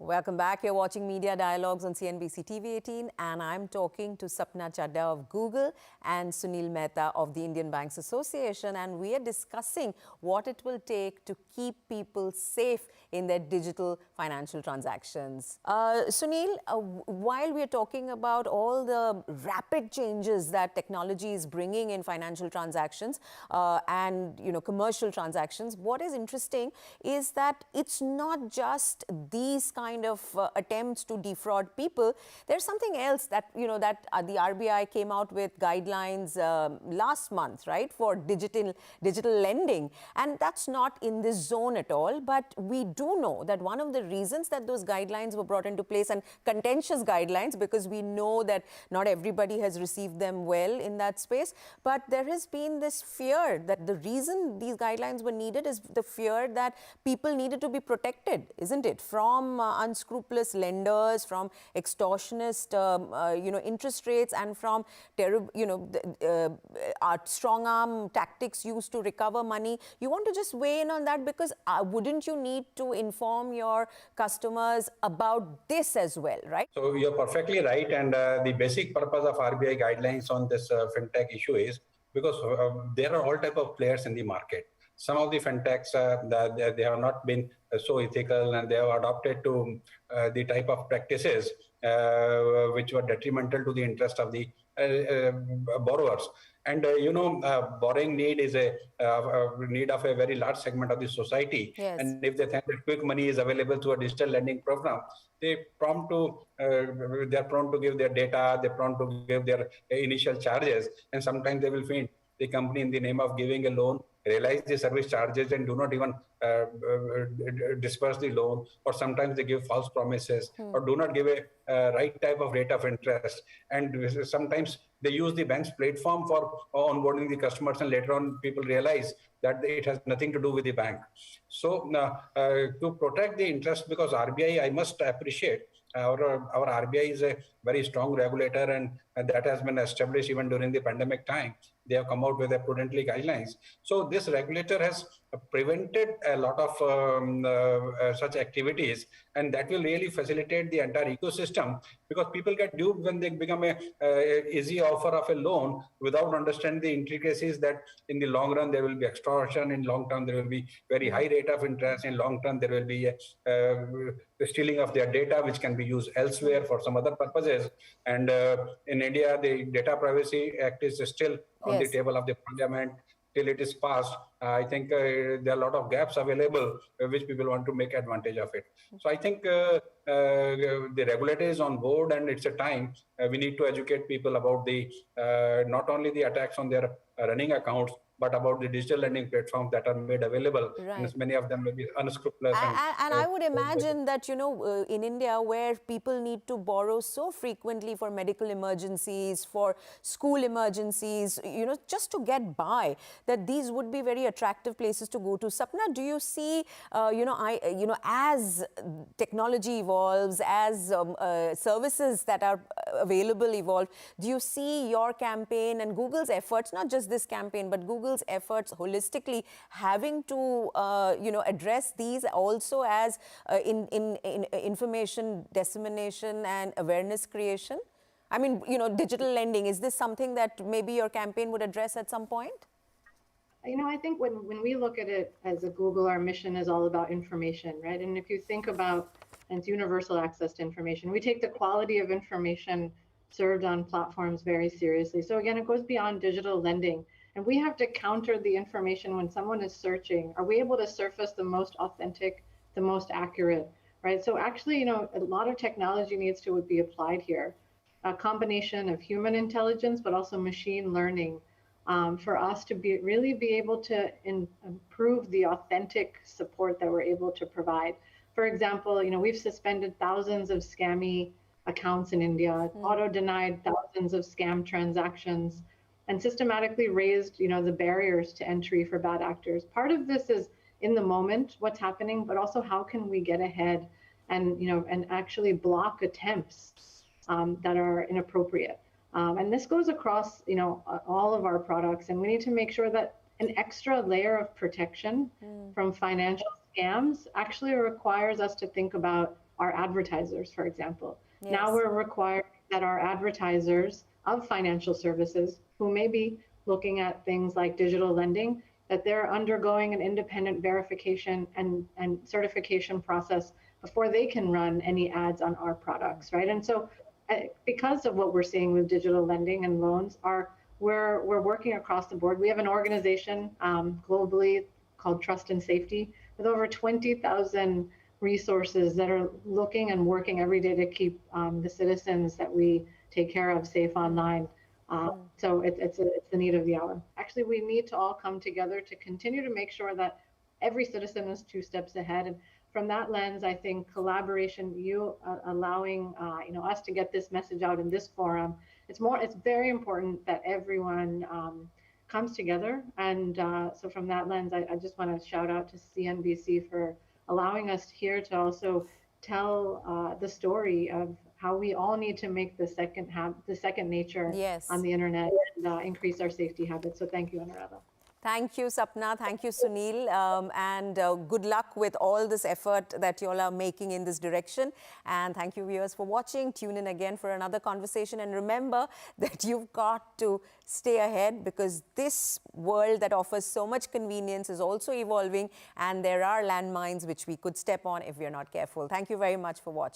Welcome back. You're watching Media Dialogues on CNBC-TV18 and I'm talking to Sapna, Chadha of Google and Sunil, Mehta of the Indian Banks Association, and we are discussing what it will take to keep people safe in their digital financial transactions. Sunil, while we're talking about all the rapid changes that technology is bringing in financial transactions and commercial transactions, what is interesting is that it's not just these kind of attempts to defraud people. There's something else that the RBI came out with guidelines last month, right, for digital lending, and that's not in this zone at all. But we do know that one of the reasons that those guidelines were brought into place, and contentious guidelines, because we know that not everybody has received them well in that space, but there has been this fear that the reason these guidelines were needed is the fear that people needed to be protected, isn't it, from unscrupulous lenders, from extortionist interest rates, and from strong arm tactics used to recover money. You want to just weigh in on that, because wouldn't you need to inform your customers about this as well, right? So you're perfectly right, and the basic purpose of RBI guidelines on this fintech issue is because there are all type of players in the market. Some of the fintechs, they have not been so ethical, and they have adopted to the type of practices which were detrimental to the interest of the borrowers. And borrowing need is a need of a very large segment of the society. Yes. And if they think that quick money is available through a digital lending program, they're prone to give their data, they're prone to give their initial charges, and sometimes they will feed the company in the name of giving a loan, realize the service charges, and do not even disperse the loan, or sometimes they give false promises or do not give a right type of rate of interest, and sometimes they use the bank's platform for onboarding the customers, and later on people realize that it has nothing to do with the bank. So to protect the interest, because RBI, I must appreciate, our RBI is a very strong regulator, and that has been established even during the pandemic time. They have come out with a prudently guidelines. So this regulator has prevented a lot of such activities, and that will really facilitate the entire ecosystem, because people get duped when they become a easy offer of a loan without understanding the intricacies that in the long run there will be extortion, in long term there will be very high rate of interest, in long term there will be the stealing of their data, which can be used elsewhere for some other purposes. And in India, the Data Privacy Act is still on the table of the parliament. Till it is passed, I think there are a lot of gaps available which people want to make advantage of it. So I think the regulator is on board, and it's a time we need to educate people about the not only the attacks on their running accounts, but about the digital lending platforms that are made available. Right. And many of them may be unscrupulous. And I would imagine that, in India, where people need to borrow so frequently for medical emergencies, for school emergencies, just to get by, that these would be very attractive places to go to. Sapna, do you see, as technology evolves, as services that are available evolve, do you see your campaign and Google's efforts, not just this campaign, but Google's efforts holistically having to, address these also as in information dissemination and awareness creation? I mean, digital lending, is this something that maybe your campaign would address at some point? I think when we look at it as a Google, our mission is all about information, right? And if you think about, and it's universal access to information, we take the quality of information served on platforms very seriously. So again, it goes beyond digital lending. And we have to counter the information when someone is searching. Are we able to surface the most authentic, the most accurate, right? So actually, a lot of technology needs to be applied here. A combination of human intelligence, but also machine learning, for us to really be able to improve the authentic support that we're able to provide. For example, we've suspended thousands of scammy accounts in India, auto-denied thousands of scam transactions, and systematically raised, the barriers to entry for bad actors. Part of this is in the moment, what's happening, but also how can we get ahead and, and actually block attempts that are inappropriate. And this goes across, all of our products, and we need to make sure that an extra layer of protection from financial scams actually requires us to think about our advertisers, for example. Yes. Now we're requiring that our advertisers of financial services who may be looking at things like digital lending, that they're undergoing an independent verification and certification process before they can run any ads on our products, right? And so because of what we're seeing with digital lending and loans, we're working across the board. We have an organization globally called Trust and Safety with over 20,000 resources that are looking and working every day to keep the citizens that we take care of safe online. So it's the need of the hour. Actually, we need to all come together to continue to make sure that every citizen is 2 steps ahead. And from that lens, I think collaboration, you allowing us to get this message out in this forum, it's very important that everyone comes together. And so from that lens, I just want to shout out to CNBC for allowing us here to also tell the story of how we all need to make the second nature Yes. on the internet and increase our safety habits. So thank you, Anuradha. Thank you, Sapna. Thank you, Sunil. And good luck with all this effort that you all are making in this direction. And thank you, viewers, for watching. Tune in again for another conversation. And remember that you've got to stay ahead, because this world that offers so much convenience is also evolving. And there are landmines which we could step on if we're not careful. Thank you very much for watching.